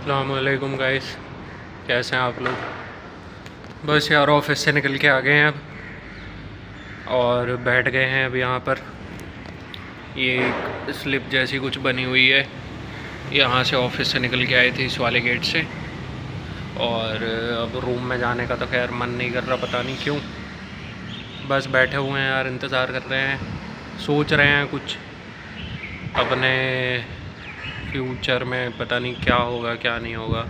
अस्सलामुअलैकुम गाइस, कैसे हैं आप लोग। बस यार ऑफिस से निकल के आ गए हैं अब और बैठ गए हैं अब यहाँ पर। ये एक स्लिप जैसी कुछ बनी हुई है, यहाँ से ऑफिस से निकल के आए थे इस वाले गेट से। और अब रूम में जाने का तो खैर मन नहीं कर रहा, पता नहीं क्यों। बस बैठे हुए हैं यार, इंतज़ार कर रहे हैं, सोच रहे हैं कुछ अपने फ्यूचर में, पता नहीं क्या होगा क्या नहीं होगा।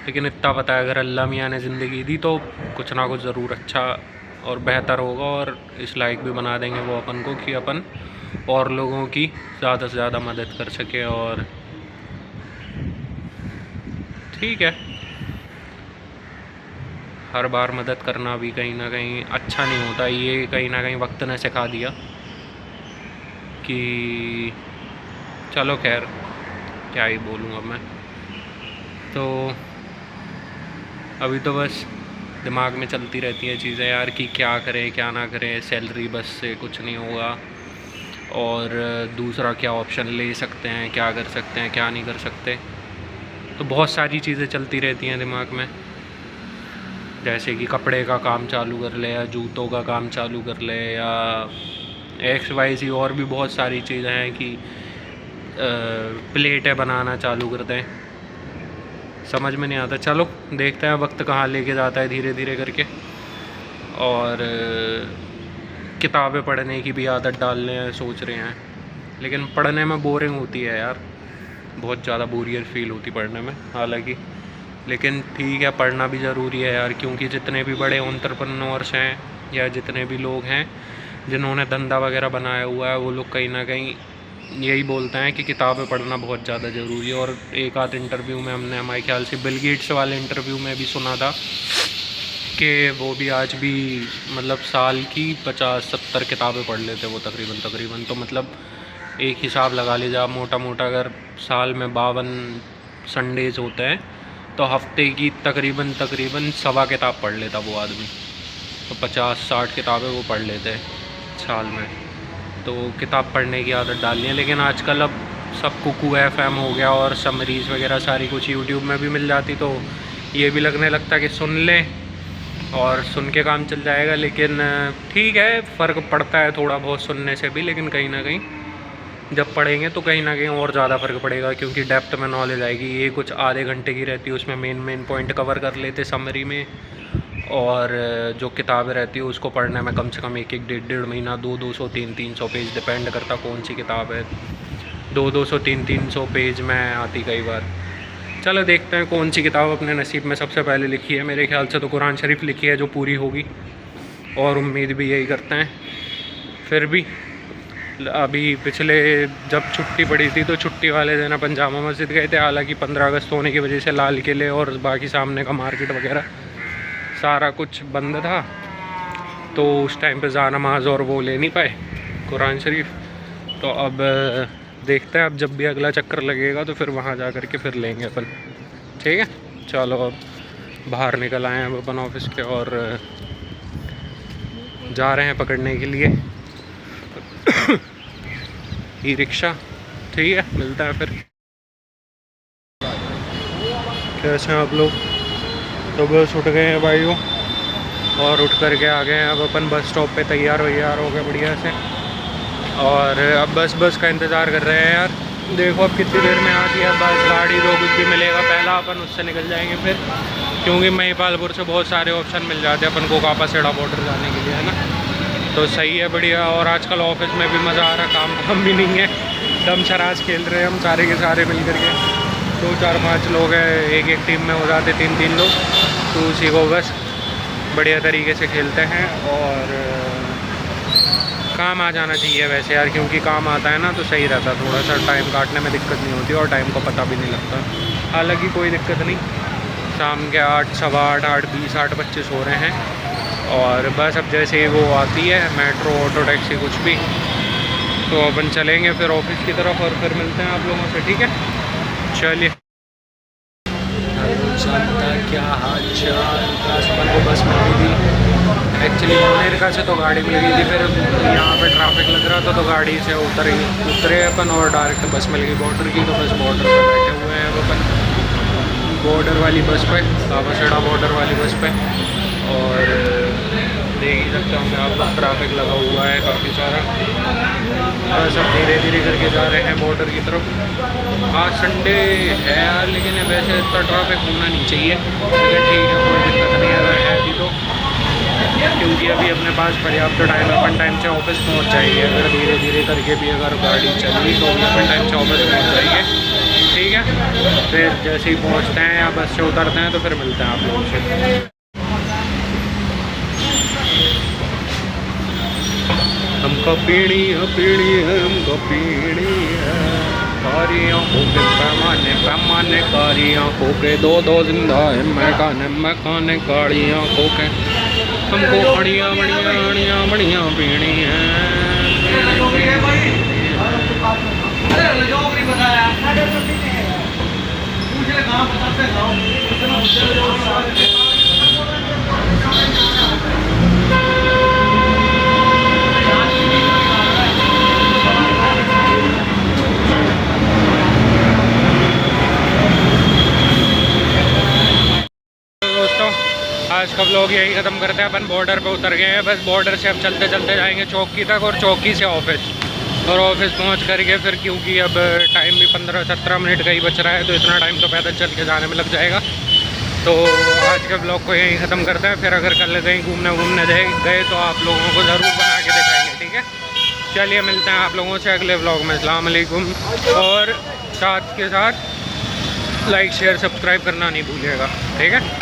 लेकिन इतना पता है, अगर अल्लाह मियाँ ने ज़िंदगी दी तो कुछ ना कुछ ज़रूर अच्छा और बेहतर होगा, और इस लायक भी बना देंगे वो अपन को कि अपन और लोगों की ज़्यादा से ज़्यादा मदद कर सके। और ठीक है, हर बार मदद करना भी कहीं ना कहीं अच्छा नहीं होता। ये कहीं ना कहीं वक्त ने सिखा दिया कि चलो खैर, क्या ही बोलूँगा मैं। तो अभी तो बस दिमाग में चलती रहती हैं चीज़ें यार कि क्या करें क्या ना करें, सैलरी बस से कुछ नहीं होगा, और दूसरा क्या ऑप्शन ले सकते हैं, क्या कर सकते हैं क्या नहीं कर सकते। तो बहुत सारी चीज़ें चलती रहती हैं दिमाग में, जैसे कि कपड़े का काम चालू कर ले, या जूतों का काम चालू कर ले, या XYZ और भी बहुत सारी चीज़ें हैं कि प्लेटें बनाना चालू कर दें। समझ में नहीं आता, चलो देखते हैं वक्त कहाँ लेके जाता है धीरे धीरे करके। और किताबें पढ़ने की भी आदत डालने सोच रहे हैं, लेकिन पढ़ने में बोरिंग होती है यार, बहुत ज़्यादा बोरियत फील होती पढ़ने में हालांकि। लेकिन ठीक है, पढ़ना भी ज़रूरी है यार, क्योंकि जितने भी बड़े एंटरप्रेन्योर्स हैं या जितने भी लोग हैं जिन्होंने धंधा वगैरह बनाया हुआ है, वो लोग कहीं ना कहीं यही बोलते हैं कि किताबें पढ़ना बहुत ज़्यादा ज़रूरी है। और एक आध इंटरव्यू में हमने, हमारे ख्याल से बिल गेट्स वाले इंटरव्यू में भी सुना था कि वो भी आज भी मतलब साल की 50-70 किताबें पढ़ लेते वो तकरीबन। तो मतलब एक हिसाब लगा लीजिए, मोटा मोटा अगर साल में 52 संडेज़ होते हैं तो हफ्ते की तकरीबन सवा किताब पढ़ लेता वो आदमी। तो 50-60 किताबें वो पढ़ लेते हैं साल में। तो किताब पढ़ने की आदत डालनी है। लेकिन आजकल अब सब कुकू FM हो गया, और समरीज़ वगैरह सारी कुछ यूट्यूब में भी मिल जाती, तो ये भी लगने लगता कि सुन लें और सुन के काम चल जाएगा। लेकिन ठीक है, फ़र्क पड़ता है थोड़ा बहुत सुनने से भी, लेकिन कहीं ना कहीं जब पढ़ेंगे तो कहीं ना कहीं और ज़्यादा फ़र्क पड़ेगा, क्योंकि डेप्थ में नॉलेज आएगी। ये कुछ आधे घंटे की रहती है, उसमें मेन पॉइंट कवर कर लेते समरी में। और जो किताबें रहती है उसको पढ़ने में कम से कम एक डेढ़ महीना, 200 300 पेज, डिपेंड करता कौन सी किताब है। 200 300 पेज में आती कई बार। चलो देखते हैं कौन सी किताब अपने नसीब में सबसे पहले लिखी है। मेरे ख्याल से तो कुरान शरीफ लिखी है जो पूरी होगी, और उम्मीद भी यही करते हैं। फिर भी अभी पिछले जब छुट्टी पड़ी थी तो छुट्टी वाले दिन अपन जामा मस्जिद गए थे। हालांकि 15 अगस्त होने की वजह से लाल किले और बाकी सामने का मार्केट वगैरह सारा कुछ बंद था, तो उस टाइम पे जा नमाज और वो ले नहीं पाए कुरान शरीफ। तो अब देखते हैं, अब जब भी अगला चक्कर लगेगा तो फिर वहाँ जा कर के फिर लेंगे अपन। ठीक है, चलो अब बाहर निकल आए हैं अब अपन ऑफिस के, और जा रहे हैं पकड़ने के लिए ई रिक्शा। ठीक है, मिलता है फिर। कैसे हैं आप लोग। तो बस उठ गए हैं भाइयों, और उठ कर के आ गए हैं अब अपन बस स्टॉप पे, तैयार हो गए बढ़िया से। और अब बस का इंतज़ार कर रहे हैं यार। देखो अब कितनी देर में आती है बस, गाड़ी जो कुछ भी मिलेगा पहला अपन उससे निकल जाएंगे फिर, क्योंकि महिपालपुर से बहुत सारे ऑप्शन मिल जाते हैं अपन को कापा सेड़ा बॉर्डर जाने के लिए, है ना। तो सही है, बढ़िया। और आजकल ऑफिस में भी मज़ा आ रहा, काम भी नहीं है, दम शराज खेल रहे हैं हम सारे के सारे मिल करके। 2-4-5 लोग हैं, एक टीम में हो जाते 3-3 लोग, तो उसी को बस बढ़िया तरीके से खेलते हैं। और काम आ जाना चाहिए वैसे यार, क्योंकि काम आता है ना तो सही रहता, थोड़ा सा टाइम काटने में दिक्कत नहीं होती और टाइम को पता भी नहीं लगता। हालांकि कोई दिक्कत नहीं, शाम के 8, सवा 8, 8:20, 8:25 हो रहे हैं। और बस अब जैसे ही वो आती है, मेट्रो, ऑटो, टैक्सी, कुछ भी, तो अपन चलेंगे फिर ऑफिस की तरफ, और फिर मिलते हैं आप लोगों से। ठीक है, चलिए। क्या हाल चाल। अपन को बस मिल गई थी एक्चुअली मोनेरका से, तो गाड़ी मिल गई थी। फिर यहाँ पे ट्रैफिक लग रहा था तो गाड़ी से उतरे अपन, और डायरेक्ट बस मिल गई बॉर्डर की। तो बस बॉर्डर पे बैठे हुए हैं अब अपन। बॉर्डर वाली बस पे, कामाखेड़ा बॉर्डर वाली बस पे। और देख ही सकते होंगे आप लोग, ट्रैफिक लगा हुआ है काफ़ी सारा। बस अब धीरे धीरे करके जा रहे हैं बॉर्डर की तरफ। आज संडे है यार, लेकिन वैसे इतना ट्रैफिक होना नहीं चाहिए, लेकिन ठीक है, कोई दिक्कत नहीं अगर है अभी तो, क्योंकि अभी अपने पास पर्याप्त टाइम है, अपन टाइम से ऑफिस पहुंच जाएंगे। अगर धीरे धीरे करके भी अगर गाड़ी चली तो भी अपन टाइम से ऑफिस पहुंच जाएंगे, ठीक है। फिर जैसे ही पहुंचते हैं या बस से उतरते हैं तो फिर मिलते हैं आप लोगों से। हमको पीड़ी है, पीड़ी है, हमको पीड़ी है, कारी आँखों के पैमाने पैमाने, कारी आँखों के दो दो जिंदा है, मैं खाने काली आँखों के, हमको अड़िया बढ़िया अड़िया बढ़िया पीड़ी है। आज का व्लॉग यही ख़त्म करते हैं। अपन बॉर्डर पे उतर गए हैं, बस बॉर्डर से अब चलते चलते जाएंगे चौकी तक, और चौकी से ऑफिस, और ऑफिस पहुंच करके फिर, क्योंकि अब टाइम भी 15-17 मिनट का ही बच रहा है, तो इतना टाइम तो पैदल चल के जाने में लग जाएगा। तो आज के व्लॉग को यहीं ख़त्म करते हैं। फिर अगर कल कहीं घूमने गए तो आप लोगों को ज़रूर बना के दिखाएंगे, ठीक है। चलिए मिलते हैं आप लोगों से अगले व्लॉग में। अस्सलाम वालेकुम, और साथ के साथ लाइक शेयर सब्सक्राइब करना नहीं भूलिएगा, ठीक है।